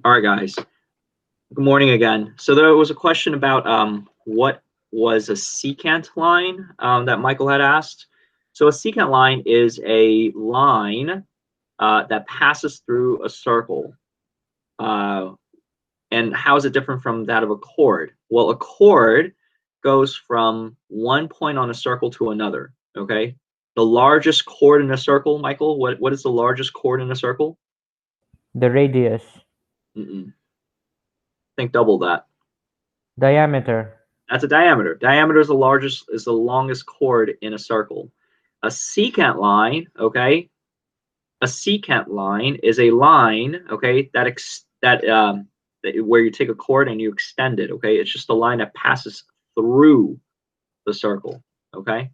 All right, guys. Good morning again. So there was a question about what was a secant line that Michael had asked. So a secant line is a line that passes through a circle. And how is it different from that of a chord? Well, a chord goes from one point on a circle to another. Okay. The largest chord in a circle, Michael, what is the largest chord in a circle? The radius. Mm-mm. Think double that. Diameter. That's a diameter. Diameter is the longest chord in a circle. A secant line, okay? A secant line is a line, okay, where you take a chord and you extend it, okay? It's just a line that passes through the circle, okay?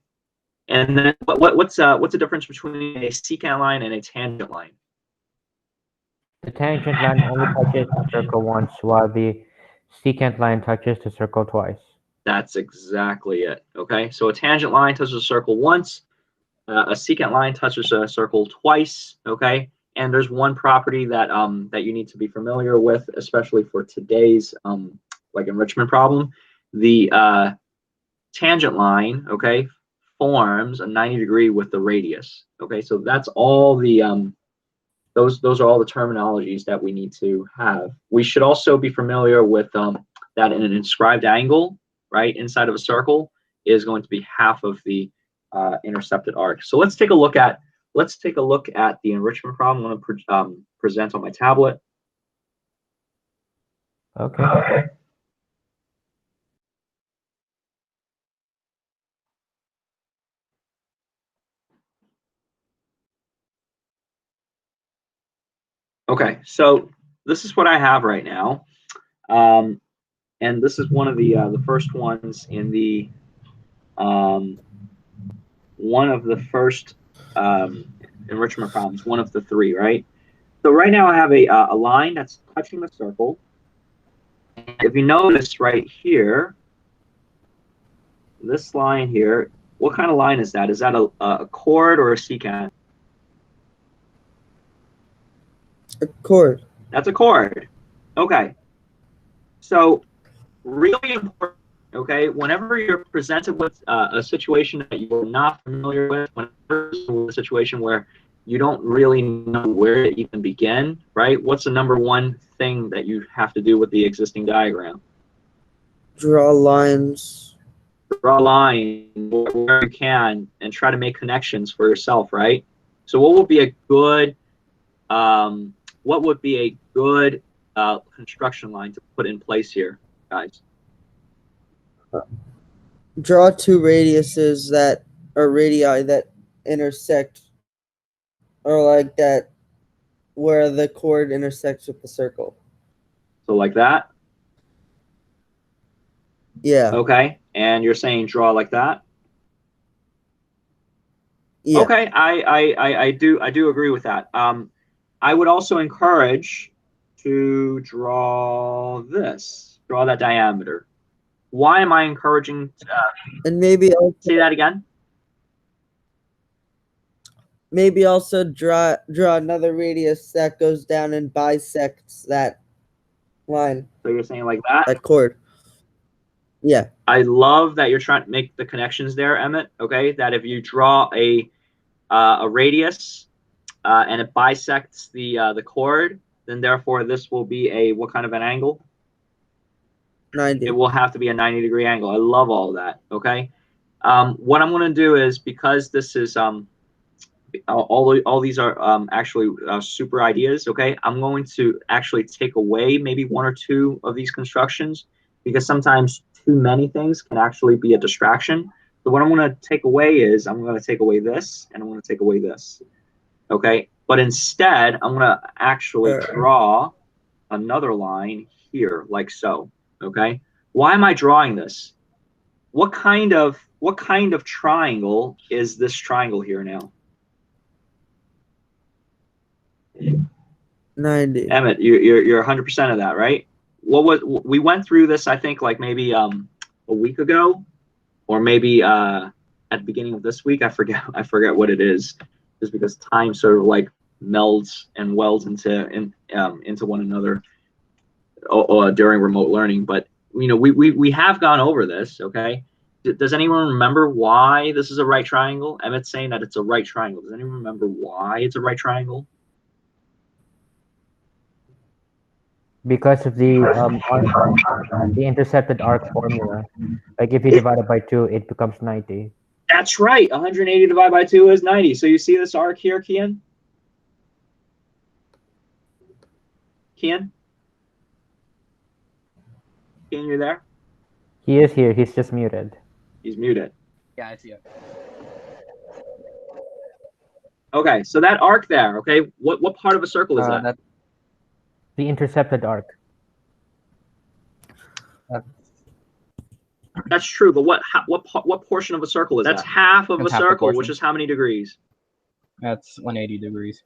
And then what's the difference between a secant line and a tangent line? The tangent line only touches the circle once, while the secant line touches the circle twice. That's exactly it, okay? So a tangent line touches a circle once, a secant line touches a circle twice, okay? And there's one property that you need to be familiar with, especially for today's like enrichment problem. The tangent line, okay, forms a 90-degree with the radius. Okay, so that's all the those are all the terminologies that we need to have. We should also be familiar with that in an inscribed angle, right, inside of a circle is going to be half of the intercepted arc. So let's take a look at the enrichment problem. I'm going to present on my tablet. Okay. Okay, so this is what I have right now, and this is one of the first ones in the one of the first enrichment problems, one of the three, right? So right now I have a line that's touching the circle. If you notice right here, this line here, what kind of line is that? Is that a chord or a secant? A chord. That's a chord. Okay. So really important, okay, whenever you're presented with a situation that you're not familiar with, whenever a situation where you don't really know where to even begin, right? What's the number one thing that you have to do with the existing diagram? Draw lines. Draw a line where you can and try to make connections for yourself, right? So what would be a good construction line to put in place here, guys? Draw two radiuses that are radii that intersect, or like that, where the chord intersects with the circle. So like that? Yeah. Okay, and you're saying draw like that? Yeah. Okay, I do agree with that. I would also encourage to draw that diameter. Why am I encouraging? And maybe also, Say that again. maybe also draw another radius that goes down and bisects that line. So you're saying like that? That chord. Yeah. I love that you're trying to make the connections there, Emmett. Okay, that if you draw a radius and it bisects the chord, then therefore this will be a what kind of an angle? 90. It will have to be a 90-degree angle. I love all of that. Okay. What I'm going to do is, because this is all these are actually super ideas. Okay, I'm going to actually take away maybe one or two of these constructions, because sometimes too many things can actually be a distraction. So what I'm going to take away is I'm going to take away this and I'm going to take away this. Okay, but instead I'm going to actually draw another line here, like so. Okay, why am I drawing this? What kind of triangle is this triangle here now? 90. Emmett, you're 100% of that, right? We went through this, I think, like maybe a week ago, or maybe at the beginning of this week. I forget what it is, just because time sort of like melds and welds into one another. during remote learning, but we have gone over this. Okay, does anyone remember why this is a right triangle? Emmett's saying that it's a right triangle. Does anyone remember why it's a right triangle? Because of the intercepted arc formula. Like if you divide it by 2, it becomes 90. That's right. 180 divided by 2 is 90. So you see this arc here, Kian? Kian, you're there? He is here. He's just muted. He's muted. Yeah, I see it. Okay, so that arc there, okay, what part of a circle is that? The intercepted arc. That's true, but what portion of a circle is that? That's half of a circle, which is how many degrees? That's 180 degrees.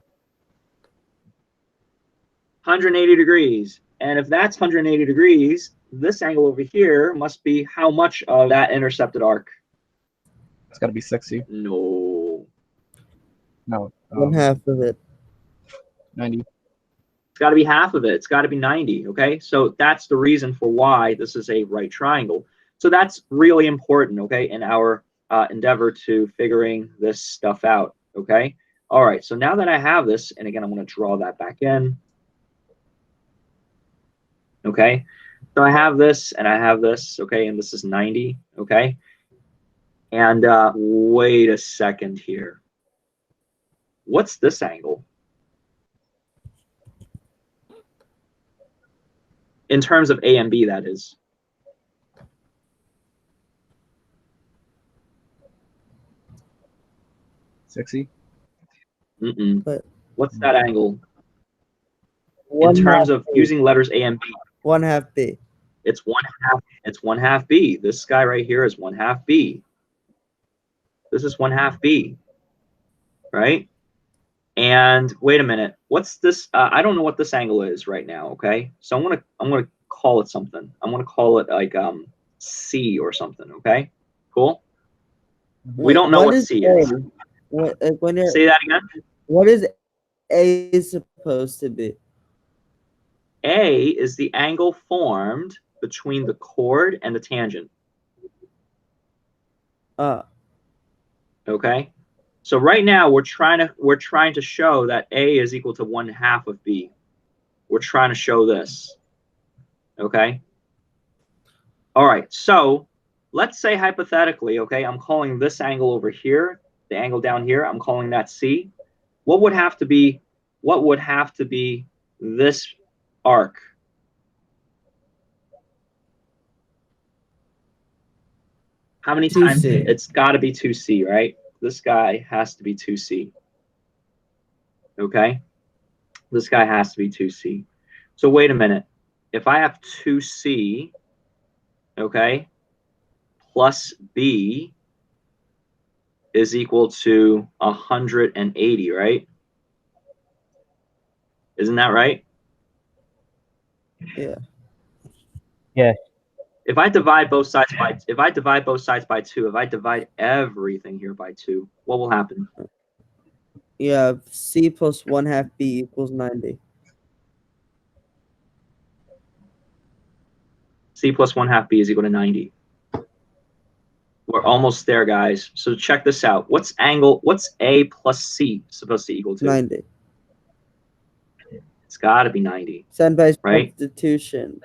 180 degrees. And if that's 180 degrees, this angle over here must be how much of that intercepted arc? It's got to be 60. No. No. One half of it. 90. It's got to be half of it. It's got to be 90, okay? So that's the reason for why this is a right triangle. So that's really important, okay, in our endeavor to figuring this stuff out, okay? All right, so now that I have this, and again, I'm going to draw that back in. Okay, so I have this, and I have this, okay, and this is 90, okay? And wait a second here. What's this angle? In terms of A and B, that is. 60. Mm-mm. But what's that angle? one In terms of B. using letters A and B. One half B. It's one half. It's one half B. This guy right here is one half B. This is one half B, right? And wait a minute. What's this? I don't know what this angle is right now. Okay, so I'm gonna call it something. I'm gonna call it like C or something. Okay, cool. We don't know what C is. Say that again. What is A supposed to be? A is the angle formed between the chord and the tangent. Okay. So right now we're trying to show that A is equal to one half of B. We're trying to show this. Okay. All right. So let's say hypothetically, okay, I'm calling this angle over here, the angle down here, I'm calling that C. What would have to be this arc? How many times? 2C. It's got to be 2C, right? This guy has to be 2C. Okay? This guy has to be 2C. So wait a minute. If I have 2C, okay, plus B is equal to 180, right? Isn't that right? Yeah. Yes. If I divide both sides by 2, if I divide everything here by 2, what will happen? Yeah, C plus one half B equals 90. C plus one half B is equal to 90. We're almost there, guys. So check this out. What's A plus C supposed to equal to? 90. It's got to be 90. Send by right? substitution.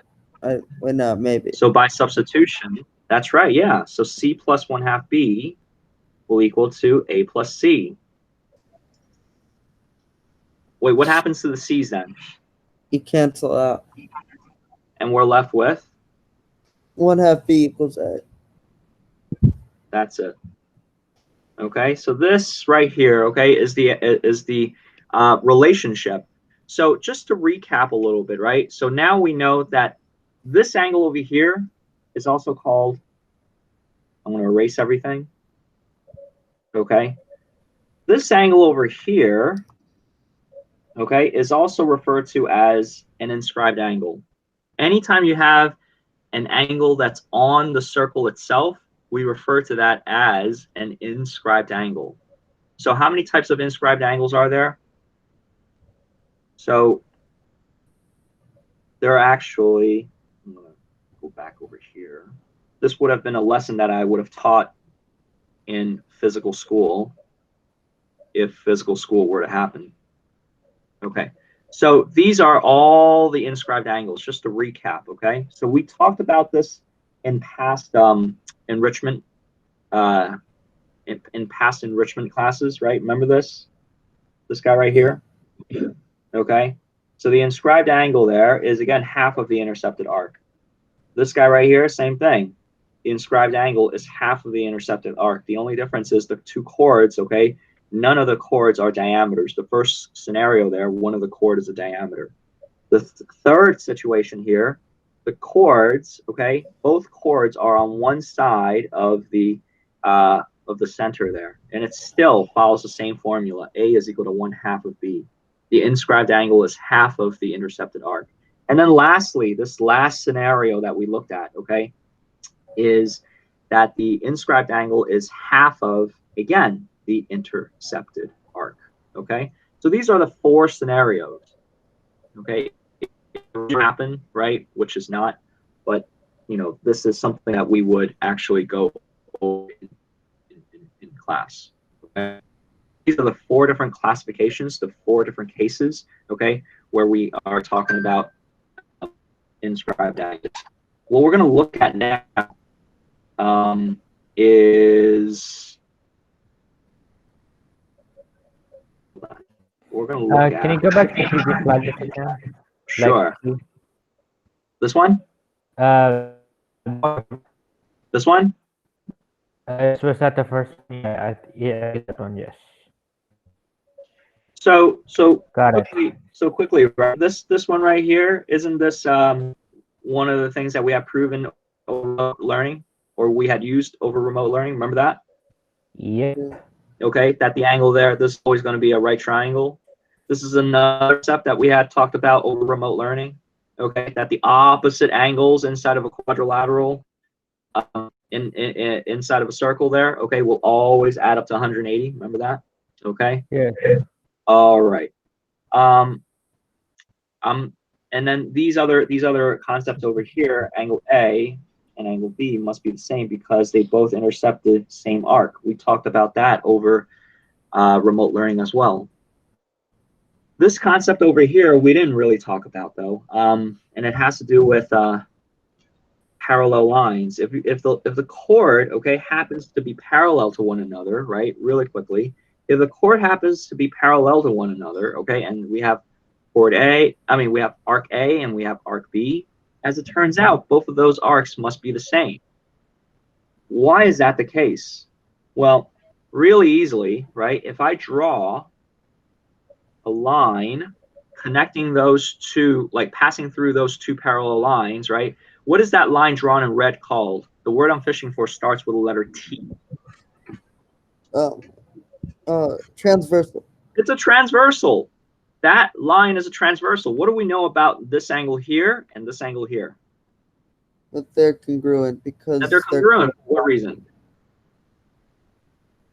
Well, no, maybe. So by substitution, that's right, yeah. So C plus one half B will equal to A plus C. Wait, what happens to the C's then? You cancel out. And we're left with? One half B equals A. That's it. Okay, so this right here, okay, is the relationship. So just to recap a little bit, right? So now we know that this angle over here is also called, I'm going to erase everything. Okay, this angle over here, okay, is also referred to as an inscribed angle. Anytime you have an angle that's on the circle itself, we refer to that as an inscribed angle. So how many types of inscribed angles are there? So there are actually, I'm going to go back over here. This would have been a lesson that I would have taught in physical school if physical school were to happen. Okay, so these are all the inscribed angles, just to recap, okay? So we talked about this in past enrichment, in past enrichment classes, right? Remember this? This guy right here? Okay, so the inscribed angle there is, again, half of the intercepted arc. This guy right here, same thing. The inscribed angle is half of the intercepted arc. The only difference is the two chords, okay? None of the chords are diameters. The first scenario there, one of the chord is a diameter. The third situation here, the chords, okay, both chords are on one side of the center there, and it still follows the same formula. A is equal to 1/2 of B. The inscribed angle is half of the intercepted arc. And then lastly, this last scenario that we looked at, okay, is that the inscribed angle is half of, again, the intercepted arc, okay? So these are the 4 scenarios, okay? It happen, right, which is not, but, you know, this is something that we would actually go over in class, okay? These are the 4 different classifications, the 4 different cases, okay, where we are talking about inscribed angles. What we're going to look at now is we're going to look Can you go back to the previous slide just again? Sure. Like, This one? This one? was that the first one? Yeah, that one, yes. So Got it. quickly, right? This one right here, isn't this one of the things that we have proven over remote learning, or we had used over remote learning? Remember that? Yeah. Okay, that the angle there, this is always going to be a right triangle. This is another step that we had talked about over remote learning. Okay, that the opposite angles inside of a quadrilateral, inside of a circle there, okay, will always add up to 180. Remember that? Okay. Yeah. All right. And then these other concepts over here, angle A and angle B must be the same because they both intercept the same arc. We talked about that over remote learning as well. This concept over here we didn't really talk about though, and it has to do with parallel lines. If the chord, okay, happens to be parallel to one another, right? Really quickly, if the chord happens to be parallel to one another, okay, and we have chord A, we have arc A and we have arc B. As it turns out, both of those arcs must be the same. Why is that the case? Well, really easily, right? If I draw a line connecting those two, like passing through those two parallel lines, right? What is that line drawn in red called? The word I'm fishing for starts with the letter T. Transversal. It's a transversal. That line is a transversal. What do we know about this angle here and this angle here? That they're congruent because That they're congruent. For what reason?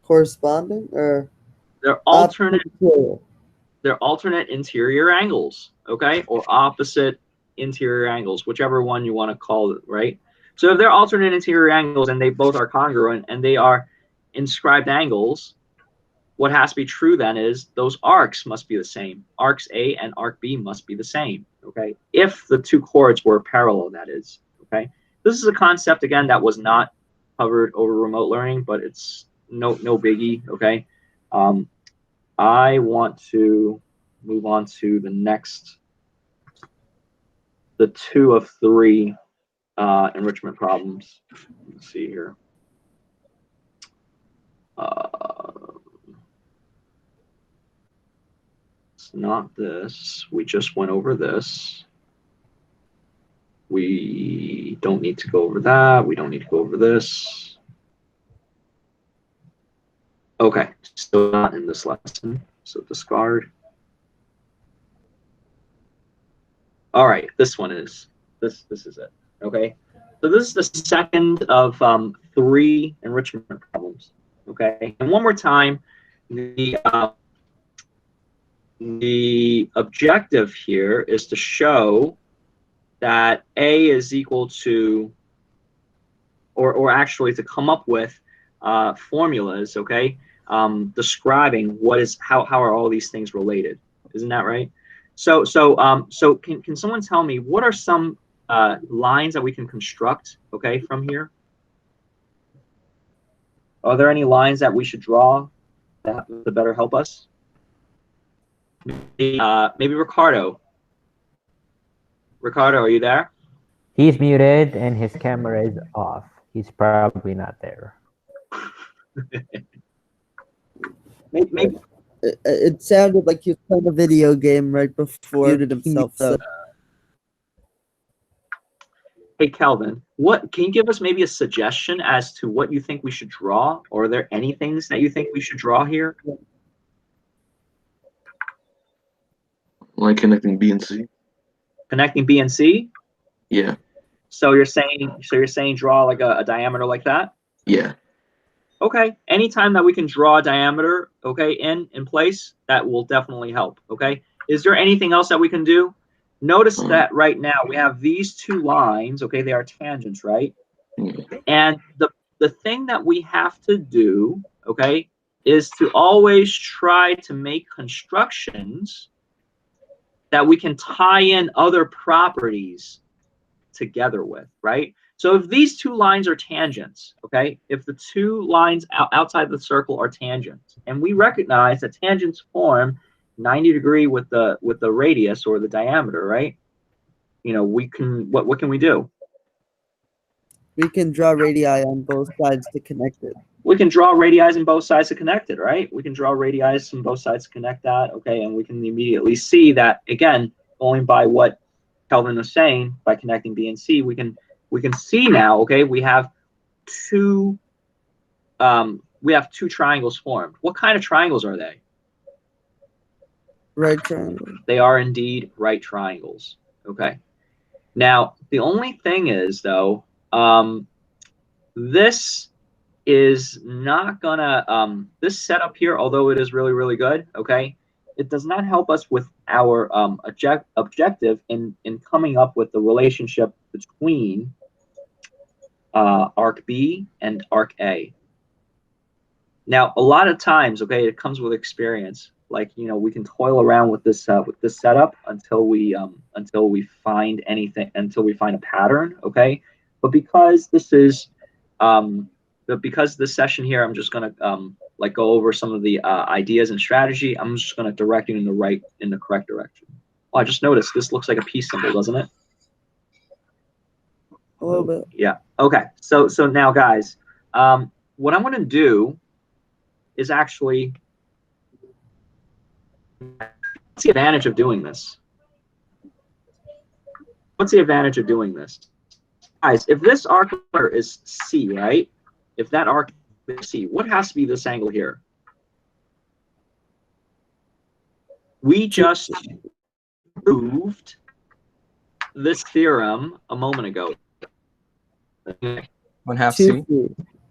Corresponding or They're alternate. material. They're alternate interior angles, okay, or opposite interior angles, whichever one you want to call it, right? So if they're alternate interior angles and they both are congruent and they are inscribed angles, what has to be true then is those arcs must be the same. Arcs A and arc B must be the same, okay? If the two chords were parallel, that is, okay? This is a concept, again, that was not covered over remote learning, but it's no biggie, okay? I want to move on to the next, the 2 of 3 enrichment problems. Let's see here. It's not this. We just went over this. We don't need to go over that. We don't need to go over this. Okay, still not in this lesson, so discard. All right, this one is, this is it, okay? So this is the second of 3 enrichment problems, okay? And one more time, the objective here is to show that A is equal to, or actually to come up with formulas, okay, describing how are all these things related. Isn't that right? So can someone tell me what are some lines that we can construct, okay, from here? Are there any lines that we should draw that to better help us? Maybe Ricardo. Ricardo, are you there? He's muted and his camera is off. He's probably not there. Maybe It sounded like he was playing a video game right before he muted himself. So Hey, Calvin, can you give us maybe a suggestion as to what you think we should draw? Or are there any things that you think we should draw here? Like connecting B and C? Connecting B and C? Yeah. So you're saying draw like a diameter like that? Yeah. Okay. Anytime that we can draw a diameter, okay, in place, that will definitely help. Okay. Is there anything else that we can do? Notice that right now we have these two lines, okay, they are tangents, right? Yeah. And the thing that we have to do, okay, is to always try to make constructions that we can tie in other properties together with, right? So if these two lines are tangents, okay, if the two lines outside the circle are tangents, and we recognize that tangents form 90 degree with the radius or the diameter, right? You know, we can what can we do? we can draw radii on both sides to connect it. We can draw radii on both sides to connect it, right? We can draw radii on both sides to connect that, okay? And we can immediately see that, again, going by what Kelvin was saying, by connecting B and C, we can see now, okay, we have two triangles formed. What kind of triangles are they? Right triangle. They are indeed right triangles. Okay. Now, the only thing is, though, this is not gonna, this setup here, although it is really, really good, okay, it does not help us with our objective in coming up with the relationship between arc B and arc A. Now, a lot of times, okay, it comes with experience. Like, you know, we can toil around with this setup until we find anything, until we find a pattern, okay. But because this is because this session here, I'm just gonna like go over some of the ideas and strategy. I'm just gonna direct you in the correct direction. Oh, I just noticed this looks like a peace symbol, doesn't it? A little bit. Yeah. Okay. So now, guys, what I'm gonna do is actually, what's the advantage of doing this? What's the advantage of doing this? Guys, if this arc is C, right? If that arc is C, what has to be this angle here? We just proved this theorem a moment ago. 1/2 C.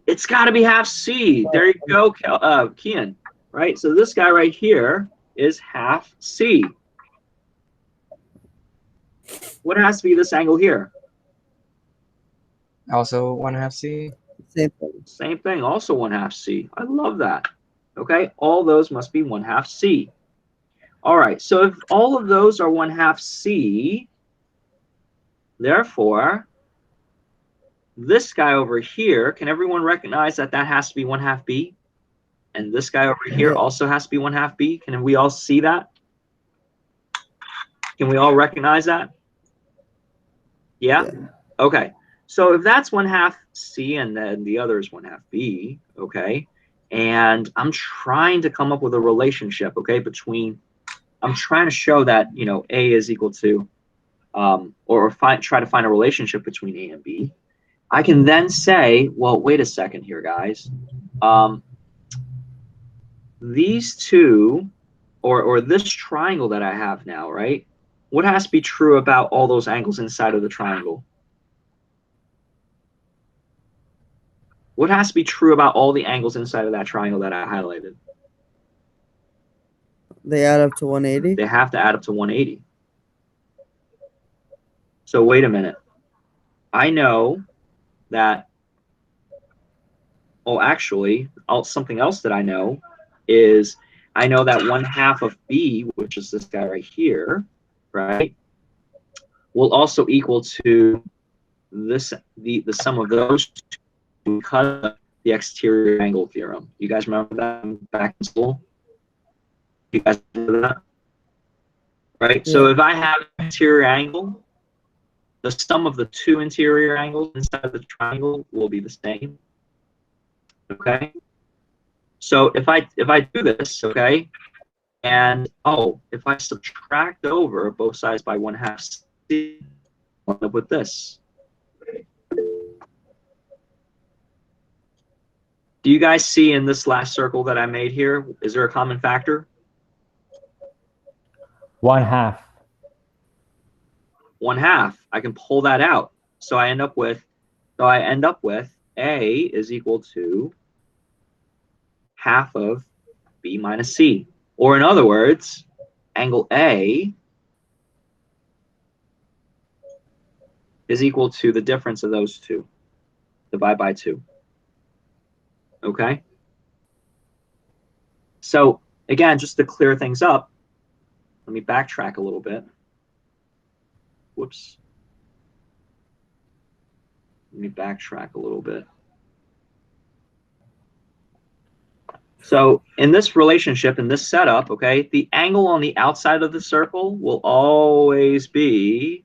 It's got to be half C. There you go, Kian. Right? So this guy right here is half C. What has to be this angle here? Also 1/2 C. Same thing. Same thing, also 1/2 C. I love that. Okay, all those must be 1/2 C. All right, so if all of those are 1/2 C, therefore, this guy over here, can everyone recognize that that has to be 1/2 B? And this guy over here also has to be 1/2 B. Can we all see that? Can we all recognize that? Yeah? Okay. So if that's 1/2 C and then the other is 1/2 B, okay, and I'm trying to come up with a relationship, okay, between, I'm trying to show that, you know, A is equal to, try to find a relationship between A and B. I can then say, well, wait a second here, guys. These two, or this triangle that I have now, right? What has to be true about all those angles inside of the triangle? What has to be true about all the angles inside of that triangle that I highlighted? They add up to 180. They have to add up to 180. So wait a minute. I know that, oh, actually, something else that I know is I know that 1/2 of B, which is this guy right here, right, will also equal to this, the sum of those two because of the exterior angle theorem. You guys remember that back in school? You guys remember that? Right? Yeah. So if I have an interior angle, the sum of the two interior angles inside the triangle will be the same. Okay? So if I do this, okay, and if I subtract over both sides by 1/2 C, I'll end up with this. Do you guys see in this last circle that I made here, is there a common factor? 1/2. 1/2. I can pull that out. So I end up with A is equal to half of B minus C. Or in other words, angle A is equal to the difference of those two. Divide by 2. Okay? So again, just to clear things up, let me backtrack a little bit. Whoops. Let me backtrack a little bit. So in this relationship, in this setup, okay, the angle on the outside of the circle will always be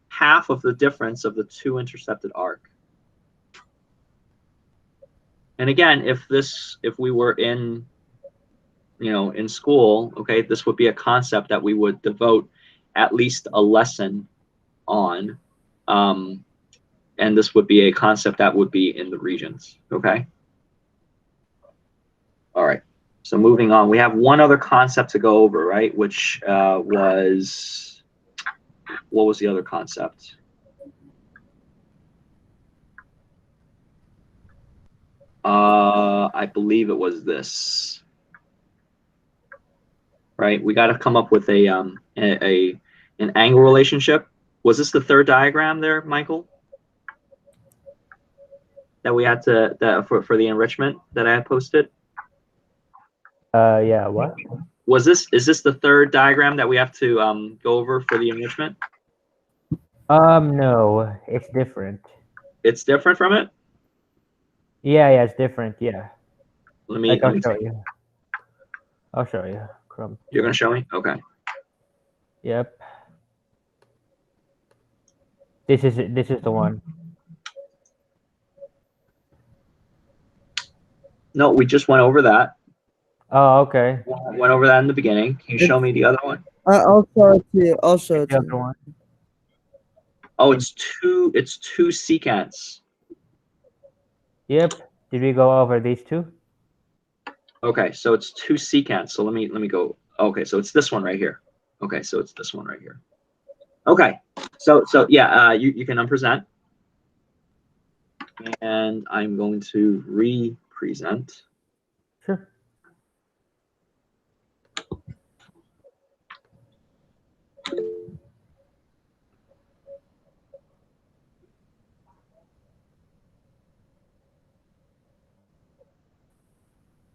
half of the difference of the two intercepted arc. And again, if we were in, in school, okay, this would be a concept that we would devote at least a lesson on. And this would be a concept that would be in the regions, okay? All right, so moving on, we have one other concept to go over, right? Which was, what was the other concept? I believe it was this, right? We got to come up with an angle relationship. Was this the third diagram there, Michael? That we had to for the enrichment that I had posted? Yeah, what? Is this the third diagram that we have to go over for the enrichment? No, it's different. It's different from it? Yeah, it's different. Yeah. Let me I'll show you. I'll show you. You're gonna show me? Okay. Yep. This is the one. No, we just went over that. Oh, okay. Went over that in the beginning. Can you show me the other one? I'll show it to you. I'll show it The to other you. one. Oh, it's two secants. Yep. Did we go over these two? Okay, so it's two secants. So let me go. Okay, so it's this one right here. Okay, so it's this one right here. Okay, so yeah, you can unpresent, and I'm going to re-present. Sure.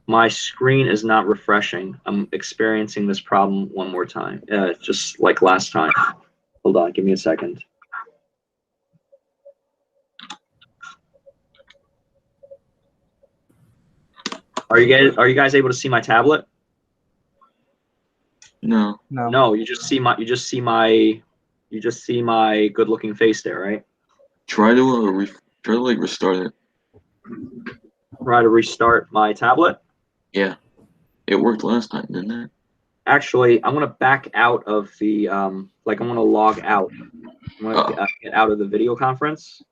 My screen is not refreshing. I'm experiencing this problem one more time, just like last time. Hold on, give me a second. Are you guys able to see my tablet? No. No, you just see my good-looking face there, right? Try to like restart it. Try to restart my tablet. Yeah. It worked last time, didn't it? Actually, I'm gonna back out of the like I'm gonna log out. I'm gonna get out of the video conference.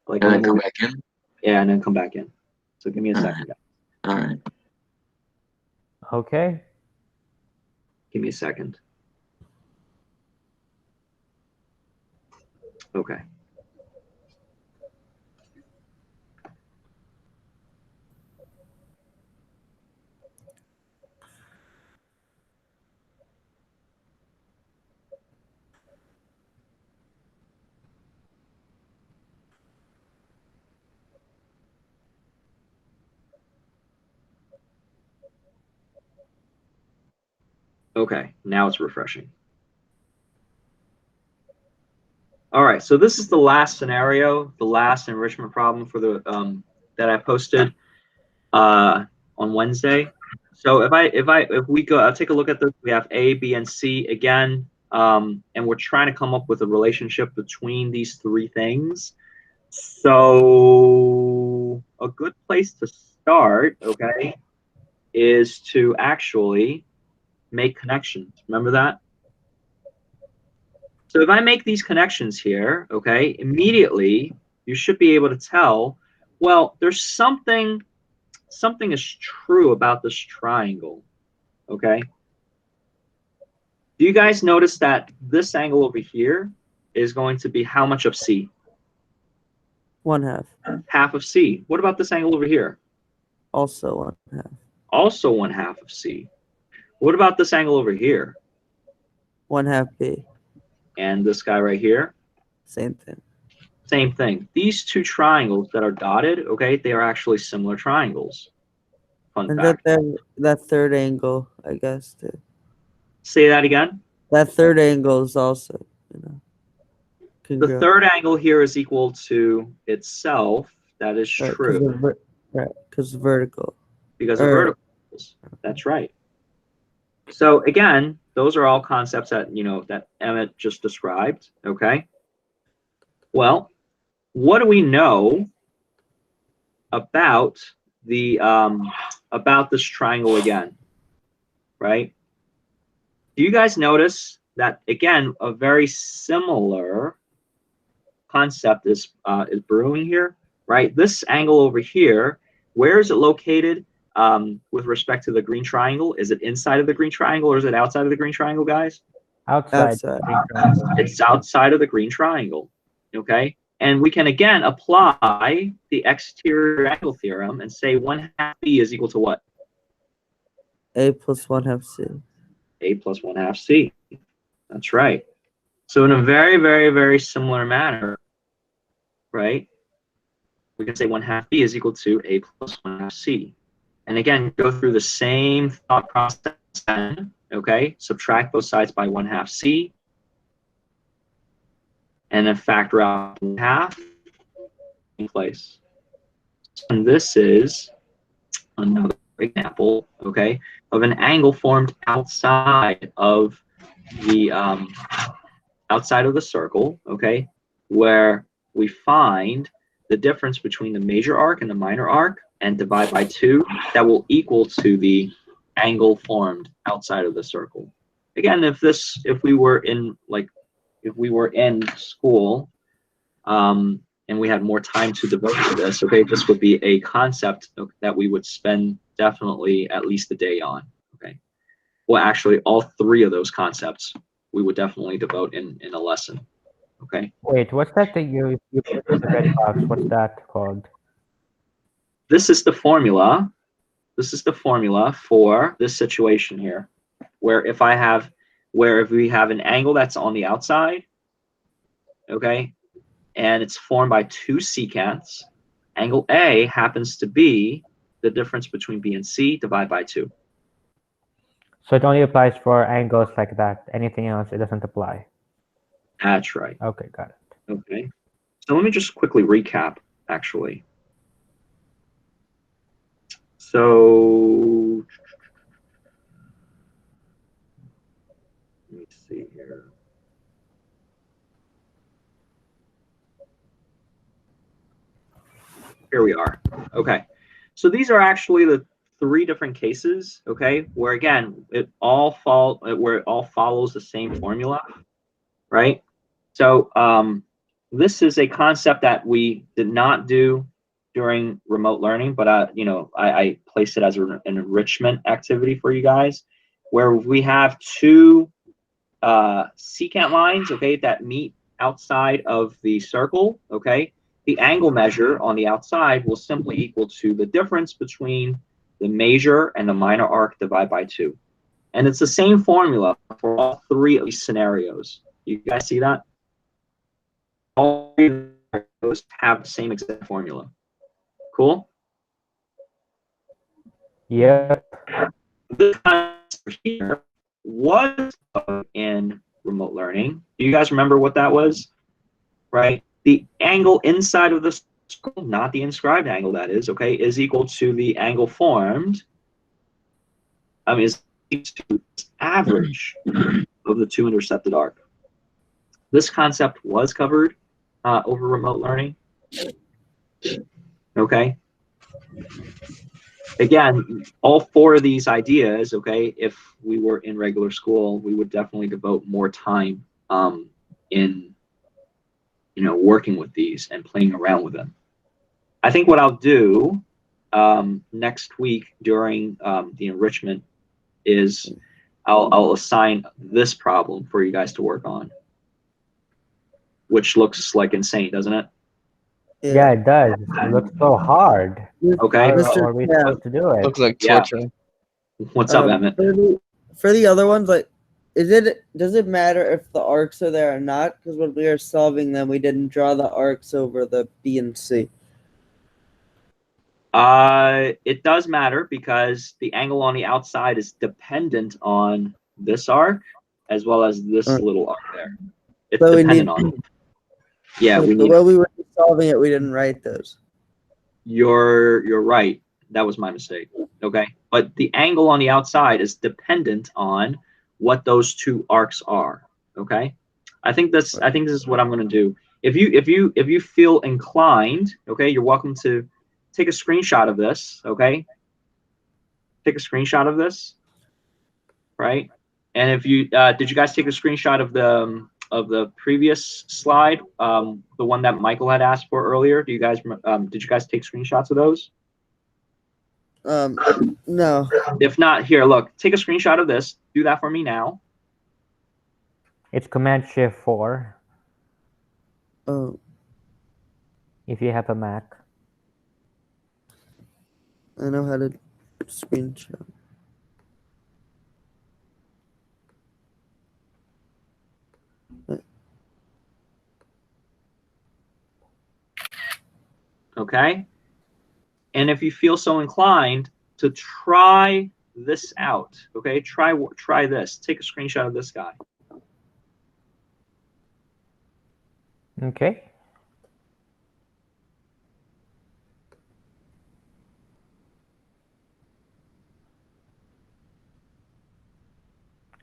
Like And I'm then come gonna, back in? yeah, and then come back in. So give me a All second. All right. Okay. Give me a second. Okay. Okay, now it's refreshing. All right, so this is the last scenario, the last enrichment problem for the that I posted on Wednesday. So if we go, I'll take a look at this. We have A, B, and C again, and we're trying to come up with a relationship between these three things. So a good place to start, okay, is to actually make connections. Remember that? So if I make these connections here, okay, immediately you should be able to tell, well, there's something is true about this triangle, okay? Do you guys notice that this angle over here is going to be how much of C? 1/2. Half of C. What about this angle over here? Also 1/2. Also 1/2 of C. What about this angle over here? 1/2 B. And this guy right here? Same thing. Same thing. These two triangles that are dotted, okay, they are actually similar triangles. Fun And fact. that third angle, I guess, too. Say that again. That third angle is also, The congruent. third angle here is equal to itself. That is true. Because vertical. Because of verticals. That's right. So again, those are all concepts that that Emmett just described. Okay. Well, what do we know about the about this triangle again? Right? Do you guys notice that again a very similar concept is brewing here? Right? This angle over here, where is it located with respect to the green triangle? Is it inside of the green triangle or is it outside of the green triangle, guys? Outside. It's outside of the green triangle. Okay. And we can again apply the exterior angle theorem and say 1/2 B is equal to what? A plus 1/2 C. A plus 1/2 C. That's right. So in a very, very, very similar manner, right? We can say 1/2 B is equal to A plus 1/2 C. And again, go through the same thought process then, okay? Subtract both sides by 1/2 C. And then factor out 1/2 in place. And this is another example, okay, of an angle formed outside of the circle, okay, where we find the difference between the major arc and the minor arc and divide by 2. That will equal to the angle formed outside of the circle. Again, if we were in school and we had more time to devote to this, okay, this would be a concept that we would spend definitely at least a day on, okay? Well, actually, all three of those concepts we would definitely devote in a lesson, okay? Wait, what's that you put in the red box? What's that called? This is the formula. This is the formula for this situation here, where if we have an angle that's on the outside, okay, and it's formed by two secants, angle A happens to be the difference between B and C divided by 2. So it only applies for angles like that. Anything else, it doesn't apply. That's right. Okay, got it. Okay. So let me just quickly recap, actually. So let me see here. Here we are. Okay. So these are actually the 3 different cases, okay, where again it all follows the same formula, right? So this is a concept that we did not do during remote learning, but I placed it as an enrichment activity for you guys, where we have 2 secant lines, okay, that meet outside of the circle, okay. The angle measure on the outside will simply equal to the difference between the major and the minor arc divided by 2. And it's the same formula for all 3 of these scenarios. You guys see that? All 3 of those have the same exact formula. Cool? Yeah. This concept here was in remote learning. Do you guys remember what that was? Right? The angle inside of the circle, not the inscribed angle, that is, okay, is equal to the angle formed. Is equal to average of the two intercepted arc. This concept was covered over remote learning. Okay. Again, all four of these ideas, okay, if we were in regular school, we would definitely devote more time in, working with these and playing around with them. I think what I'll do next week during the enrichment is I'll assign this problem for you guys to work on, which looks like insane, doesn't it? Yeah, it does. It looks so hard. Okay. How Mr. are we Yeah. supposed to do it? Looks like Yeah. torture. What's up, Emmett? For the other ones, like, does it matter if the arcs are there or not? Because when we were solving them, we didn't draw the arcs over the B and C. It does matter because the angle on the outside is dependent on this arc as well as this little arc there. It's So we dependent need- on it. Yeah, we But need. when we were solving it, we didn't write those. You're right. That was my mistake. Okay, but the angle on the outside is dependent on what those two arcs are. Okay, I think this is what I'm going to do. If you feel inclined, okay, you're welcome to take a screenshot of this. Okay, take a screenshot of this, right? And if you did you guys take a screenshot of the previous slide, the one that Michael had asked for earlier? Do you guys did you guys take screenshots of those? No. If not, here, look, take a screenshot of this. Do that for me now. It's Command-Shift-4 Oh, if you have a Mac. I know how to screenshot. Okay. And if you feel so inclined to try this out, okay, try this. Take a screenshot of this guy. Okay.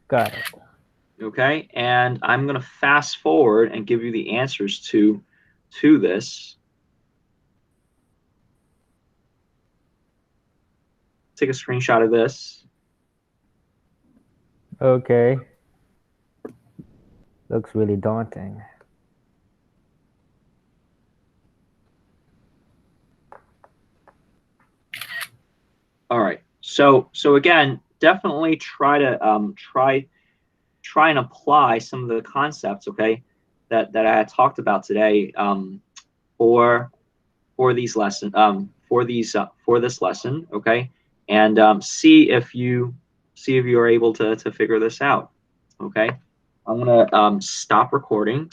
Got it. Okay, and I'm gonna fast forward and give you the answers to this. Take a screenshot of this. Okay. Looks really daunting. All right. So again, definitely try to try and apply some of the concepts, okay, that I had talked about today for these lesson for this lesson, okay, and see if you are able to figure this out, okay. I'm gonna stop recording.